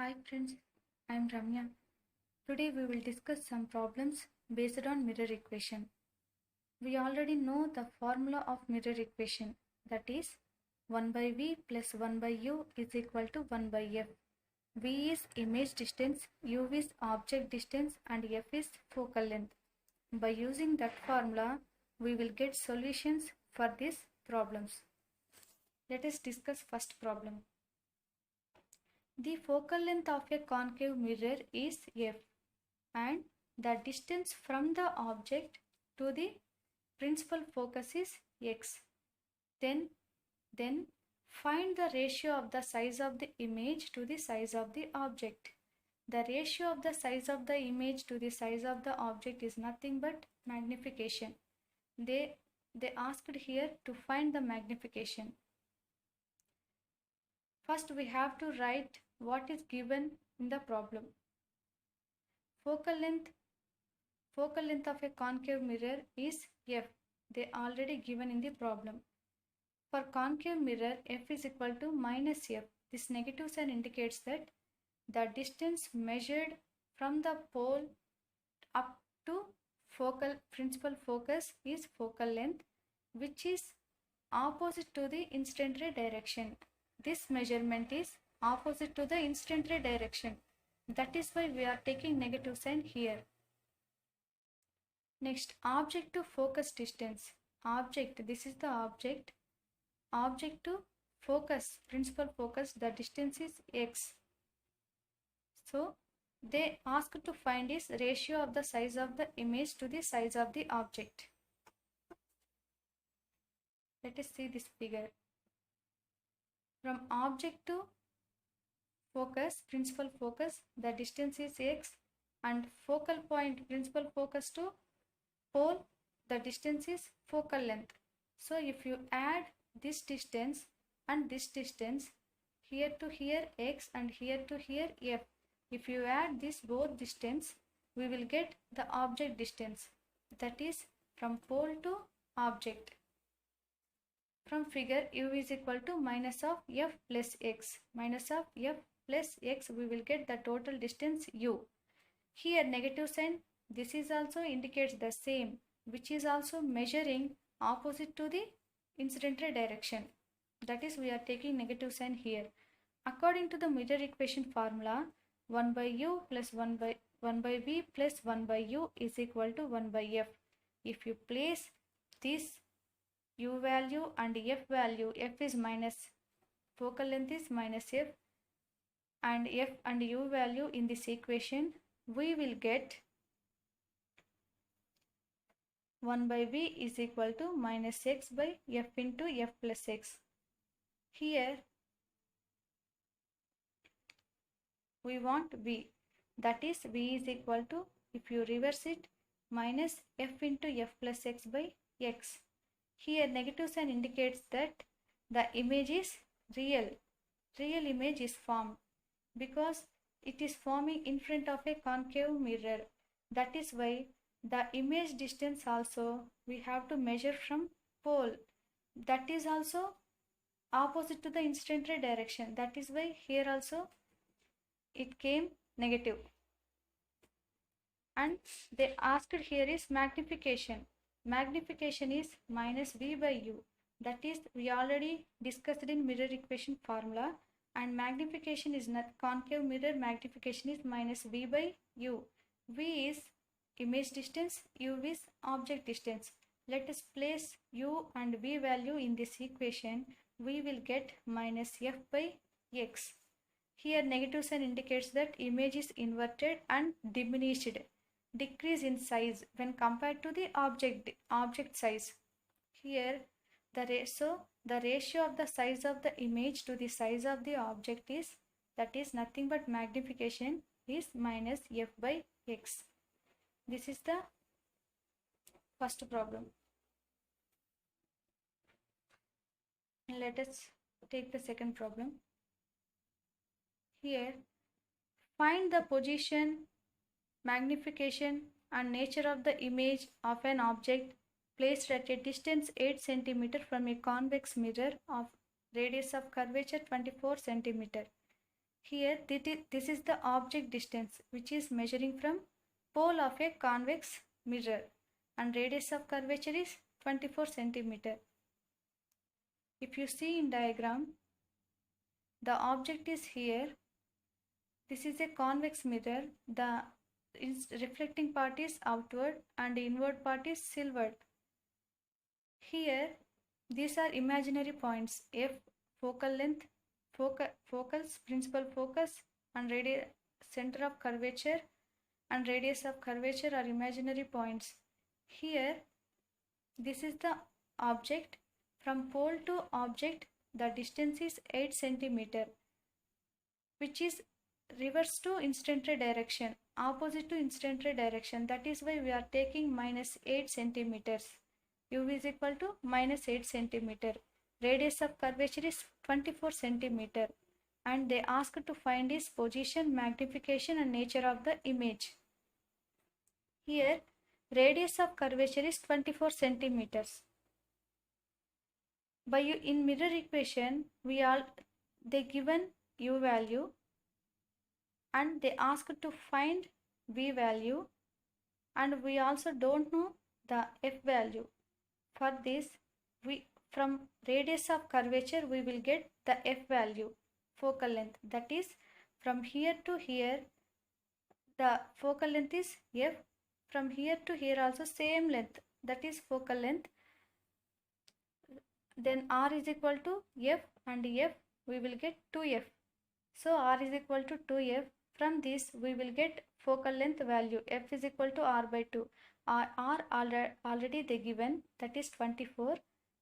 Hi friends, I am Ramya. Today we will discuss some problems based on mirror equation. We already know the formula of mirror equation, that is 1 by v plus 1 by u is equal to 1 by f. V is image distance, u is object distance and f is focal length. By using that formula, we will get solutions for these problems. Let us discuss first problem. The focal length of a concave mirror is f and the distance from the object to the principal focus is x. Then find the ratio of the size of the image to the size of the object. The ratio of the size of the image to the size of the object is nothing but magnification. They asked here to find the magnification. First we have to write what is given in the problem. Focal length of a concave mirror is f. They already given in the problem. For concave mirror, f is equal to minus f. This negative sign indicates that the distance measured from the pole up to principal focus is focal length, which is opposite to the incident ray direction. This measurement is opposite to the incident ray direction. That is why we are taking negative sign here. Next, object to focus distance. Object, this is the object. Object to focus, principal focus, the distance is x. So, they ask to find is ratio of the size of the image to the size of the object. Let us see this figure. From object to focus, principal focus, the distance is x, and focal point, principal focus to pole, the distance is focal length. So if you add this distance and this distance, here to here x and here to here f, if you add this both distance, we will get the object distance, that is from pole to object. From figure, u is equal to minus of f plus x. Minus of f plus x, we will get the total distance u. Here negative sign, this is also indicates the same, which is also measuring opposite to the incident ray direction. That is, we are taking negative sign here. According to the mirror equation formula, 1 by u plus 1 by v plus 1 by u is equal to 1 by f. If you place this u value and f value, f is minus, focal length is minus f, and f and u value in this equation, we will get 1 by v is equal to minus x by f into f plus x. Here we want v, that is v is equal to, if you reverse it, minus f into f plus x by x. Here negative sign indicates that the image is real. Real image is formed because it is forming in front of a concave mirror. That is why the image distance also we have to measure from pole. That is also opposite to the incident ray direction. That is why here also it came negative. And they asked here is magnification. Magnification is minus v by u. That is, we already discussed in mirror equation formula, and magnification is not concave mirror, magnification is minus v by u. V is image distance, u is object distance. Let us place u and v value in this equation. We will get minus f by x. Here negative sign indicates that image is inverted and diminished, decrease in size when compared to the object size. Here the ratio of the size of the image to the size of the object is, that is nothing but magnification, is minus f by x. This is the first problem. Let us take the second problem. Here, find the position, magnification and nature of the image of an object placed at a distance 8 cm from a convex mirror of radius of curvature 24 cm. Here this is the object distance which is measuring from pole of a convex mirror, and radius of curvature is 24 centimeter. If you see in diagram, the object is here. This is a convex mirror. The reflecting part is outward and the inward part is silvered. Here these are imaginary points. F focal length, focus, principal focus, and radius, center of curvature and radius of curvature are imaginary points. Here this is the object. From pole to object the distance is 8 centimeter, which is reverse to incident ray direction, opposite to incident ray direction. That is why we are taking minus 8 centimeters. U is equal to minus 8 centimeter. Radius of curvature is 24 centimeter. And they ask to find its position, magnification and nature of the image. Here radius of curvature is 24 centimeters. By in mirror equation they given U value and they ask to find V value, and we also don't know the F value. For this, we from radius of curvature we will get the F value, focal length, that is from here to here the focal length is F, from here to here also same length, that is focal length. Then R is equal to F, and F we will get 2F. So R is equal to 2F. From this we will get focal length value. F is equal to R by 2. R already they given, that is 24.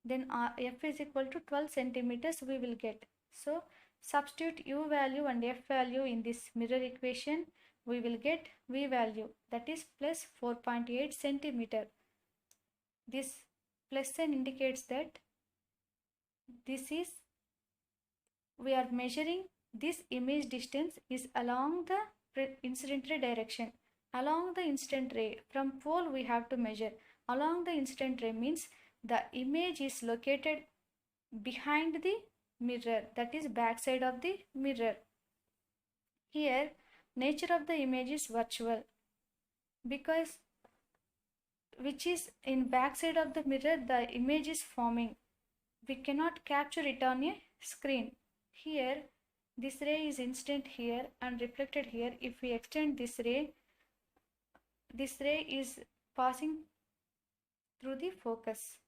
Then F is equal to 12 centimeters we will get. So substitute U value and F value in this mirror equation. We will get V value, that is plus 4.8 centimeter. This plus sign indicates that we are measuring this image distance is along the incident ray direction. Along the incident ray, from pole we have to measure. Along the incident ray means the image is located behind the mirror, that is back side of the mirror. Here nature of the image is virtual, because which is in back side of the mirror the image is forming. We cannot capture it on a screen. Here this ray is incident here and reflected here. If we extend this ray is passing through the focus,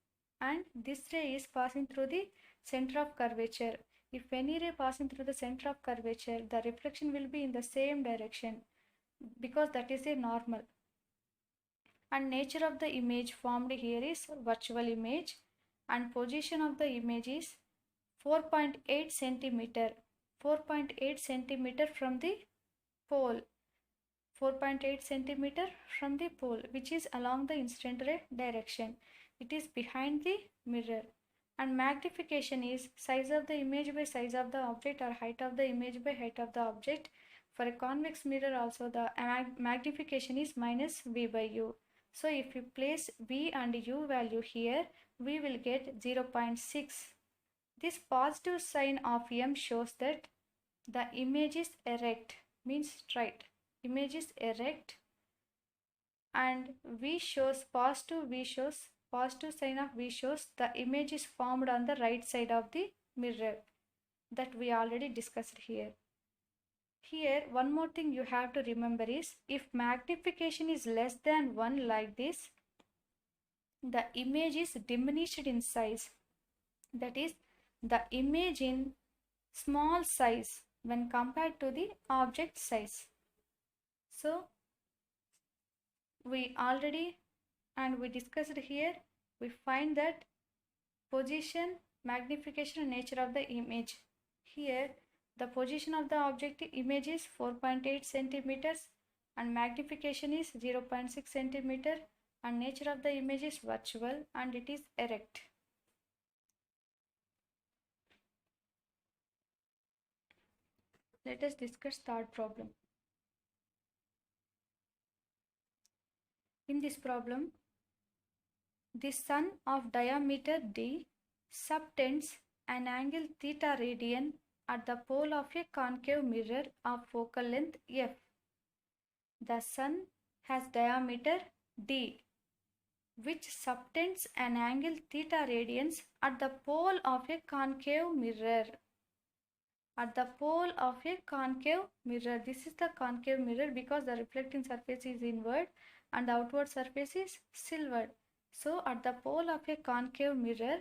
and this ray is passing through the center of curvature. If any ray passing through the center of curvature, the reflection will be in the same direction, because that is a normal. And nature of the image formed here is virtual image, and position of the image is 4.8 centimeter. 4.8 centimeter from the pole. 4.8 centimeter from the pole, which is along the incident ray direction. It is behind the mirror. And magnification is size of the image by size of the object, or height of the image by height of the object. For a convex mirror also the magnification is minus V by U. So if you place V and U value here, we will get 0.6. This positive sign of M shows that the image is erect, means straight. Image is erect, and V shows positive sign of V shows the image is formed on the right side of the mirror, that we already discussed here. Here one more thing you have to remember is, if magnification is less than 1 like this, the image is diminished in size, that is the image in small size when compared to the object size. So we already and we discussed here, we find that position, magnification and nature of the image. Here the position of the object image is 4.8 centimeters and magnification is 0.6 centimeter, and nature of the image is virtual and it is erect. Let us discuss third problem. In this problem, the sun of diameter d subtends an angle theta radian at the pole of a concave mirror of focal length f. The sun has diameter d, which subtends an angle theta radians at the pole of a concave mirror. At the pole of a concave mirror. This is the concave mirror because the reflecting surface is inward and the outward surface is silvered. So at the pole of a concave mirror,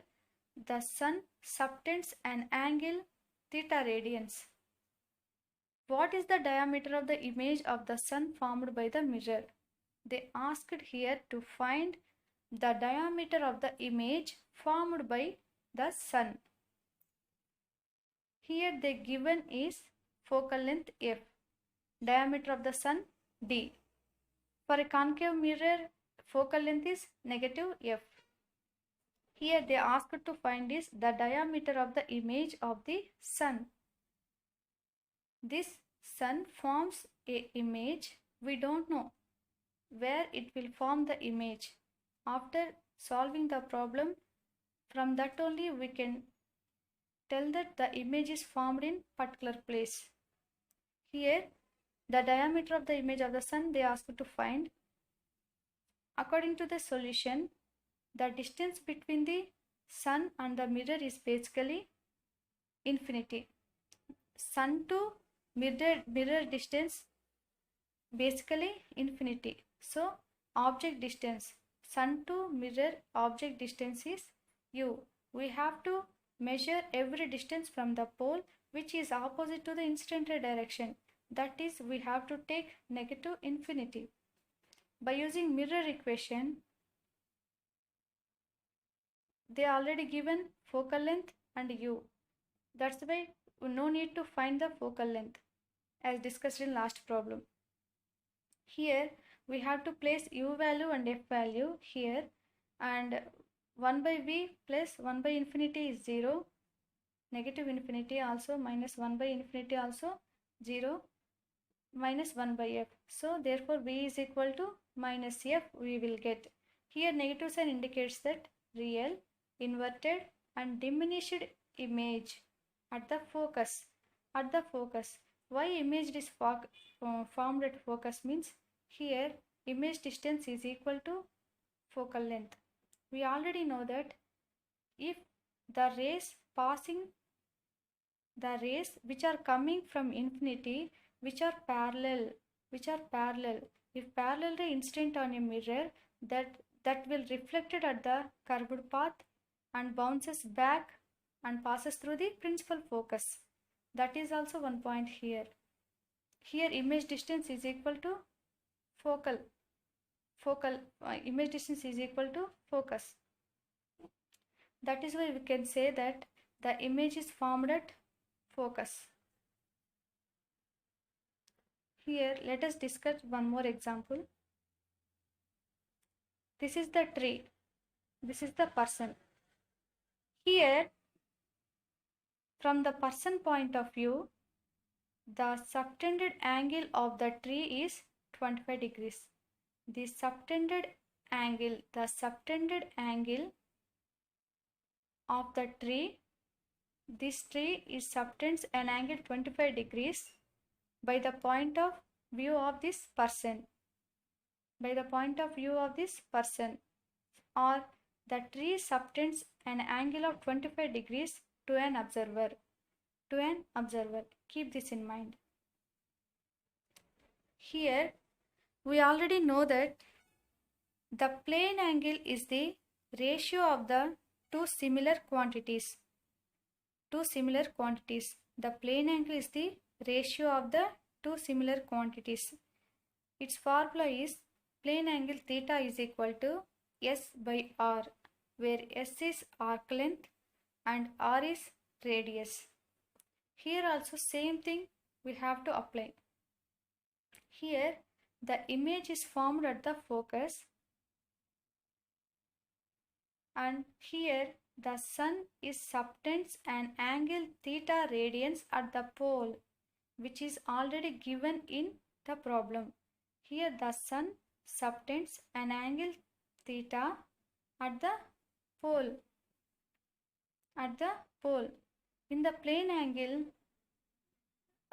the sun subtends an angle theta radians. What is the diameter of the image of the sun formed by the mirror? They asked here to find the diameter of the image formed by the sun. Here the given is focal length f, diameter of the sun d. For a concave mirror, focal length is negative f. Here they asked to find is the diameter of the image of the sun. This sun forms a image. We don't know where it will form the image. After solving the problem, from that only we can tell that the image is formed in particular place. Here the diameter of the image of the sun they asked to find. According to the solution, the distance between the sun and the mirror is basically infinity. Sun to mirror distance basically infinity. So object distance, sun to mirror object distance is u. We have to measure every distance from the pole which is opposite to the incident ray direction. That is, we have to take negative infinity. By using mirror equation, they already given focal length and u. That's why no need to find the focal length as discussed in last problem. Here we have to place u value and f value here, and 1 by v plus 1 by infinity is 0, negative infinity also, minus 1 by infinity also 0, minus 1 by f. So therefore v is equal to minus f we will get. Here negative sign indicates that real, inverted and diminished image at the focus. At the focus. Why image is formed at focus means here image distance is equal to focal length. We already know that if the rays which are coming from infinity, which are parallel, if parallel ray incident on a mirror, that will reflected at the curved path and bounces back and passes through the principal focus. That is also one point here. Here image distance is equal to image distance is equal to focus. That is why we can say that the image is formed at focus. Here let us discuss one more example. This is the tree. This is the person. Here from the person point of view, the subtended angle of the tree is 25 degrees. The subtended angle of the tree, this tree is subtends an angle 25 degrees by the point of view of this person. By the point of view of this person, or the tree subtends an angle of 25 degrees to an observer. Keep this in mind. Here we already know that the plane angle is the ratio of the two similar quantities. The plane angle is the ratio of the two similar quantities. Its formula is plane angle theta is equal to S by R, where S is arc length and R is radius. Here also same thing we have to apply. Here the image is formed at the focus, and here the sun is subtends an angle theta radians at the pole, which is already given in the problem. Here the sun subtends an angle theta at the pole. In the plane angle,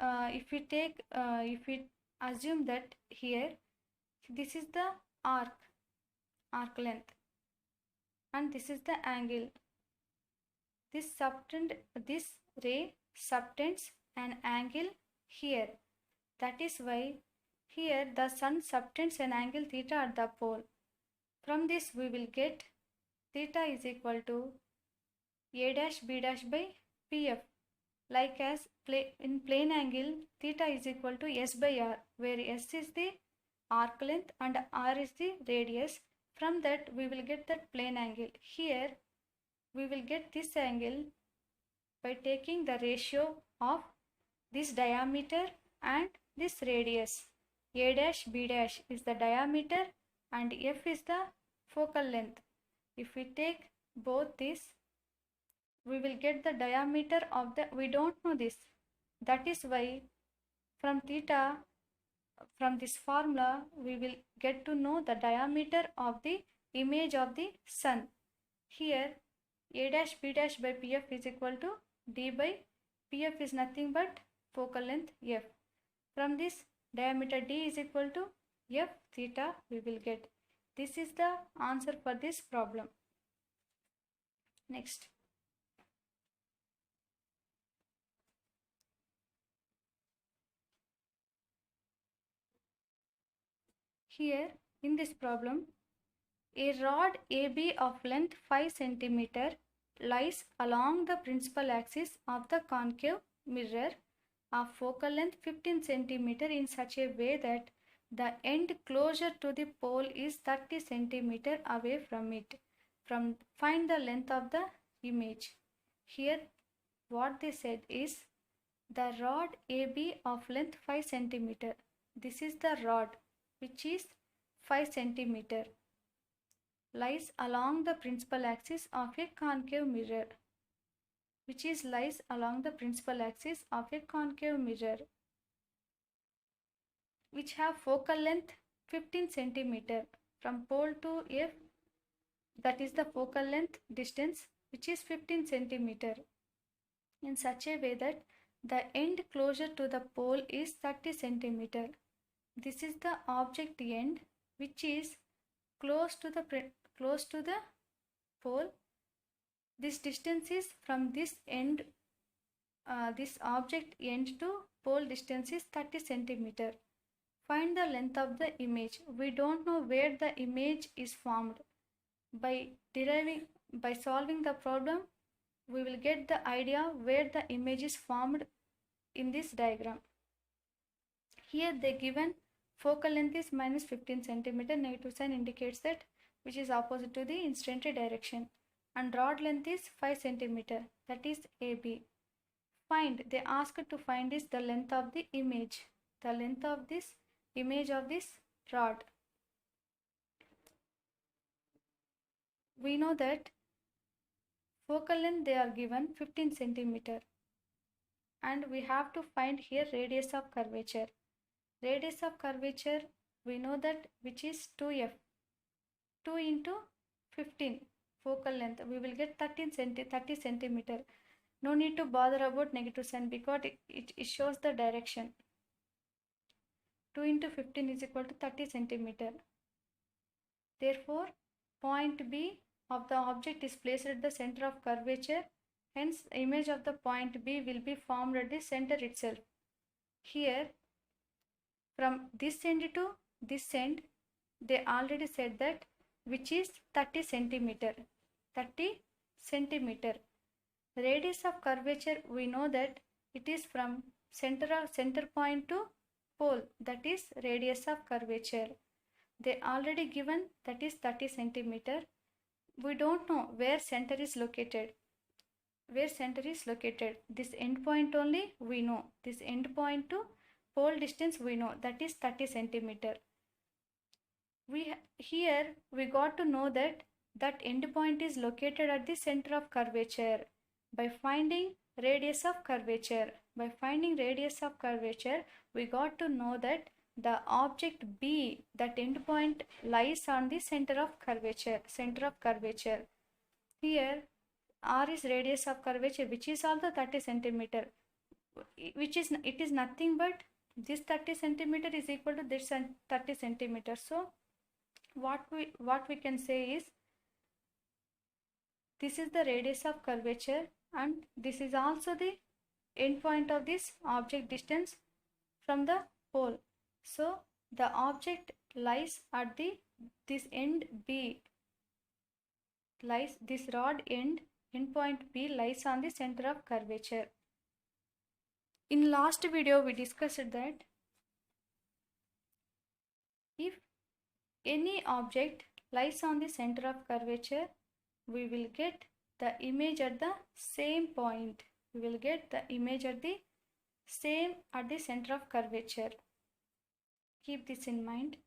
if we assume that here this is the arc length and this is the angle. This ray subtends an angle here. That is why here the sun subtends an angle theta at the pole. From this we will get theta is equal to a dash b dash by pf. Like as in plane angle, theta is equal to s by r, where s is the arc length and r is the radius. From that we will get that plane angle. Here we will get this angle by taking the ratio of this diameter and this radius. A dash b dash is the diameter and f is the focal length. If we take both this, we will get the diameter of the, we don't know this. That is why from theta, from this formula, we will get to know the diameter of the image of the sun. Here a dash b dash by pf is equal to d by pf is nothing but focal length f. From this diameter d is equal to f theta we will get. This is the answer for this problem. Next. Here in this problem, a rod AB of length 5 cm lies along the principal axis of the concave mirror of focal length 15 cm in such a way that the end closer to the pole is 30 cm away from it. Find the length of the image. Here what they said is the rod AB of length 5 cm. This is the rod which is 5 cm. Lies along the principal axis of a concave mirror, which is lies along the principal axis of a concave mirror, which have focal length 15 cm from pole to F. That is the focal length distance, which is 15 cm, in such a way that the end closer to the pole is 30 cm. This is the object end, which is close to the pole. This distance is from this end, this object end to pole distance is 30 cm. Find the length of the image. We don't know where the image is formed. By solving the problem, we will get the idea where the image is formed in this diagram. Here they given focal length is minus 15 cm. Negative sign indicates that which is opposite to the incident ray direction, and rod length is 5 cm, that is AB. They asked to find is the length of the image, the length of this image of this rod. We know that focal length they are given 15 cm, and we have to find here radius of curvature. Radius of curvature we know that which is 2f. 2 into 15 focal length, we will get 30 cm. No need to bother about negative sign because it shows the direction. 2 into 15 is equal to 30 cm. Therefore, point B of the object is placed at the center of curvature. Hence, image of the point B will be formed at the center itself. Here, from this end to this end, they already said that which is 30 cm. 30 cm. Radius of curvature we know that it is from center point to pole, that is radius of curvature. They already given that is 30 cm. We don't know where center is located. This end point only we know. This end point to pole distance we know, that is 30 cm. Here we got to know that end point is located at the center of curvature by finding radius of curvature. By finding radius of curvature, we got to know that the object B, that end point lies on the center of curvature. Here R is radius of curvature, which is also 30 cm. which is, it is nothing but this 30 centimeter is equal to this 30 centimeter. So what we can say is, this is the radius of curvature and this is also the end point of this object distance from the pole. So the object lies at this end B, lies, this rod end point B lies on the center of curvature. In last video we discussed that if any object lies on the center of curvature, we will get the image at the same point. We will get the image at the same at the center of curvature. Keep this in mind.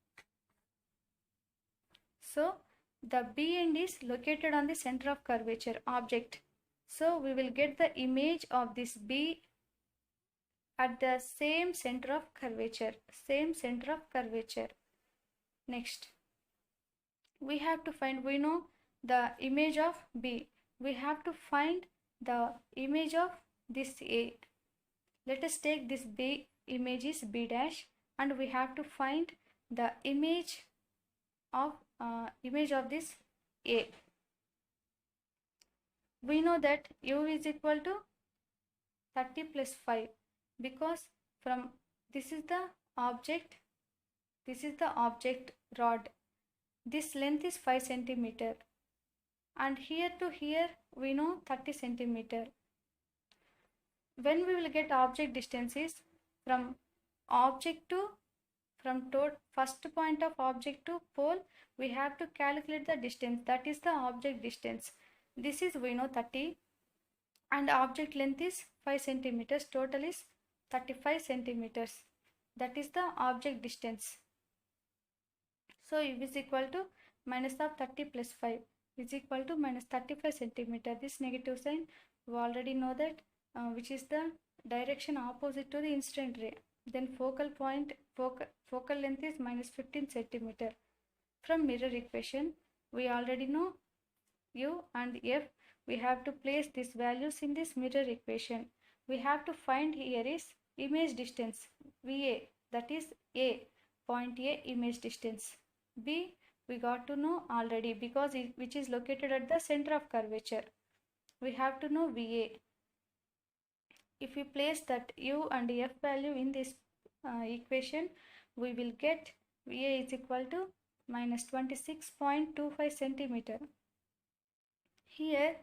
So the B end is located on the center of curvature object. So we will get the image of this B at the same center of curvature. Same center of curvature. Next, we have to find, we know the image of B. We have to find the image of this A. Let us take this B image is B dash, and we have to find the image of this A. We know that U is equal to 30 plus 5, because from this is the object rod. This length is 5 centimeter, and here to here we know 30 centimeter. When we will get object distances from object to first point of object to pole, we have to calculate the distance, that is the object distance. This is, we know, 30, and object length is 5 centimeters. Total is 35 centimeters. That is the object distance. So U is equal to minus of 30 plus 5 is equal to minus 35 centimeter. This negative sign, we already know that which is the direction opposite to the incident ray. Then focal length is minus 15 centimeter. From mirror equation, we already know U and F. We have to place these values in this mirror equation. We have to find here is image distance VA, that is A, point A image distance. B we got to know already, because which is located at the center of curvature. We have to know VA. If we place that U and F value in this equation, we will get VA is equal to minus 26.25 centimeter. Here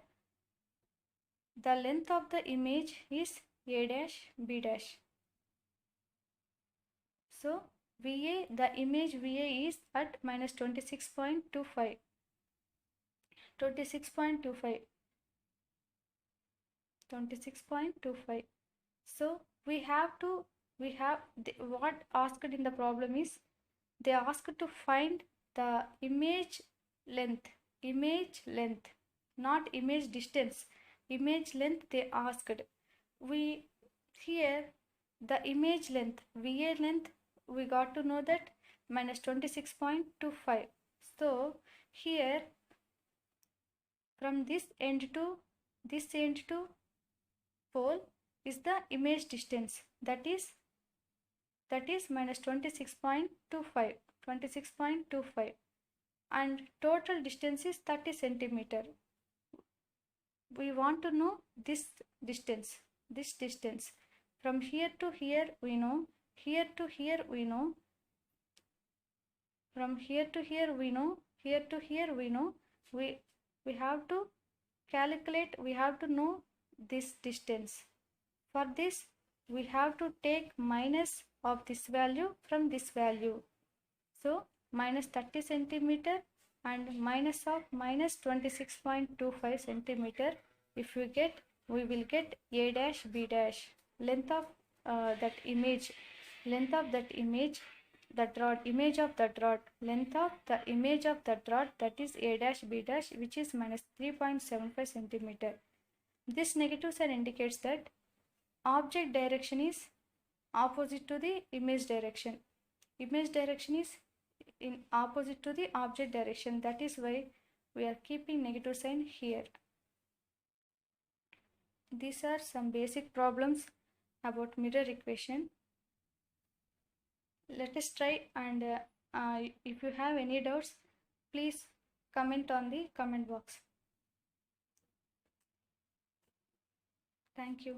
the length of the image is A dash B dash. So VA, the image VA is at minus 26.25. 26.25. So what asked in the problem is, they asked to find the image length, not image distance. Image length they asked. Here the image length, VA length, we got to know that minus 26.25. So here from this end to pole is the image distance, that is minus 26.25, and total distance is 30 centimeter. We want to know this distance. From here to here we know, here to here we know, from here to here we know, here to here we know. We have to calculate, we have to know this distance. For this we have to take minus of this value from this value. So minus 30 centimeter and minus of minus 26.25 centimeter. If we get, we will get A dash B dash. Length of that image, length of that image, that rod, image of that rod, length of the image of that rod, that is A dash B dash, which is minus 3.75 centimeter. This negative sign indicates that object direction is opposite to the image direction. Image direction is in opposite to the object direction. That is why we are keeping negative sign here. These are some basic problems about mirror equation. Let us try, and if you have any doubts, please comment on the comment box. Thank you.